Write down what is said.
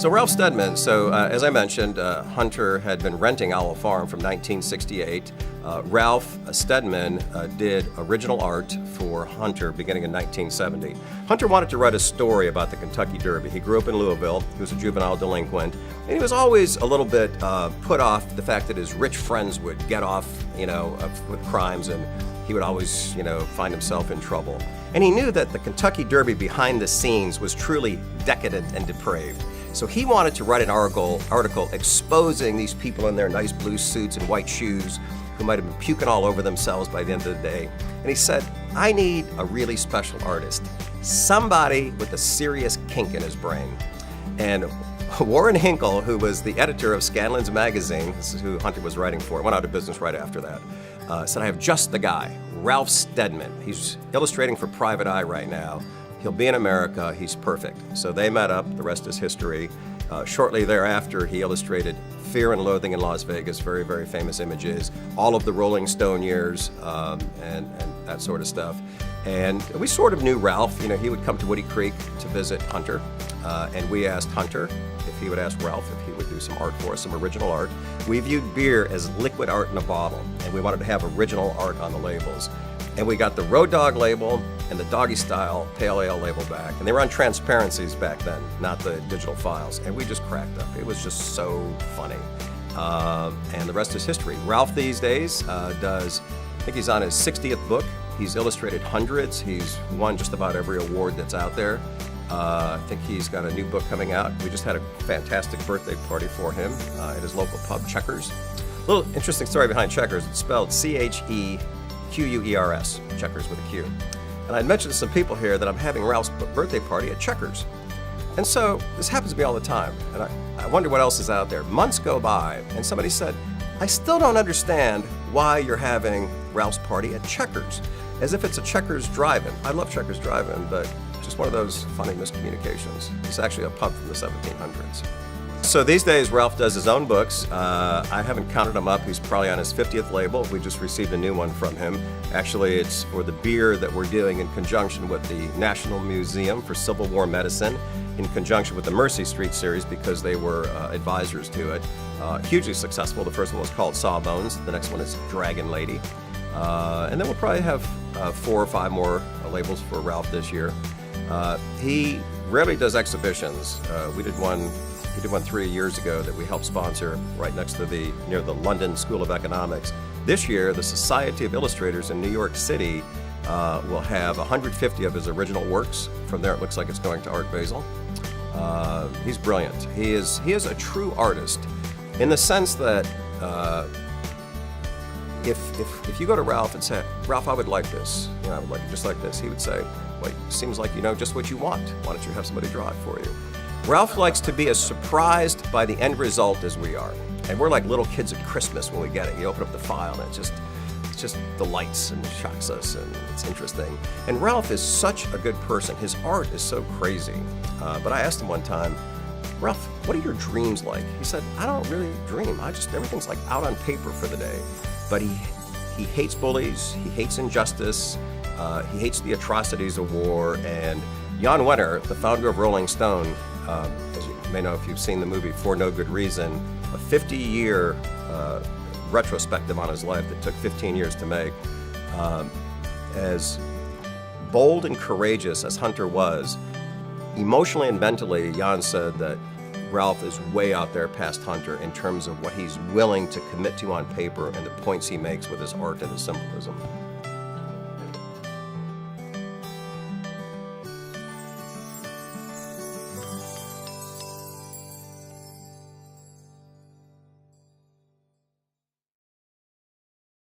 So Ralph Steadman, as I mentioned, Hunter had been renting Owl Farm from 1968. Ralph Steadman did original art for Hunter beginning in 1970. Hunter wanted to write a story about the Kentucky Derby. He grew up in Louisville. He was a juvenile delinquent. And he was always a little bit put off the fact that his rich friends would get off, with crimes, and he would always, find himself in trouble. And he knew that the Kentucky Derby behind the scenes was truly decadent and depraved. So he wanted to write an article exposing these people in their nice blue suits and white shoes who might have been puking all over themselves by the end of the day. And he said, I need a really special artist, somebody with a serious kink in his brain. And Warren Hinkle, who was the editor of Scanlan's magazine, this is who Hunter was writing for, went out of business right after that, said, I have just the guy, Ralph Steadman. He's illustrating for Private Eye right now. He'll be in America. He's perfect. So they met up. The rest is history. Shortly thereafter, he illustrated Fear and Loathing in Las Vegas, very, very famous images, all of the Rolling Stone years, and that sort of stuff. And we sort of knew Ralph. He would come to Woody Creek to visit Hunter, and we asked Hunter if he would ask Ralph if he would do some art for us, some original art. We viewed beer as liquid art in a bottle, and we wanted to have original art on the labels. And we got the Road Dog label and the Doggy Style Pale Ale label back. And they were on transparencies back then, not the digital files. And we just cracked up. It was just so funny. And the rest is history. Ralph these days does, I think he's on his 60th book. He's illustrated hundreds. He's won just about every award that's out there. I think he's got a new book coming out. We just had a fantastic birthday party for him at his local pub, Checkers. A little interesting story behind Checkers. It's spelled Chequers, Checkers with a Q. And I mentioned to some people here that I'm having Ralph's birthday party at Checkers. And so this happens to me all the time. And I wonder what else is out there. Months go by, and somebody said, I still don't understand why you're having Ralph's party at Checkers, as if it's a Checkers drive-in. I love Checkers drive-in, but just one of those funny miscommunications. It's actually a pub from the 1700s. So these days, Ralph does his own books. I haven't counted them up. He's probably on his 50th label. We just received a new one from him. Actually, it's for the beer that we're doing in conjunction with the National Museum for Civil War Medicine, in conjunction with the Mercy Street series, because they were advisors to it. Hugely successful. The first one was called Sawbones. The next one is Dragon Lady. And then we'll probably have 4 or 5 more labels for Ralph this year. He rarely does exhibitions. He did one 3 years ago that we helped sponsor right next to near the London School of Economics. This year, the Society of Illustrators in New York City will have 150 of his original works. From there, it looks like it's going to Art Basel. He's brilliant. He is a true artist in the sense that if you go to Ralph and say, Ralph, I would like this, I would like it just like this, he would say, well, it seems like you know just what you want. Why don't you have somebody draw it for you? Ralph likes to be as surprised by the end result as we are. And we're like little kids at Christmas when we get it. You open up the file and it just delights and shocks us, and it's interesting. And Ralph is such a good person. His art is so crazy. But I asked him one time, Ralph, what are your dreams like? He said, I don't really dream. Everything's like out on paper for the day. But he hates bullies, he hates injustice, he hates the atrocities of war. And Jan Wenner, the founder of Rolling Stone, as you may know if you've seen the movie For No Good Reason, a 50-year retrospective on his life that took 15 years to make. As bold and courageous as Hunter was, emotionally and mentally, Jan said that Ralph is way out there past Hunter in terms of what he's willing to commit to on paper and the points he makes with his art and his symbolism.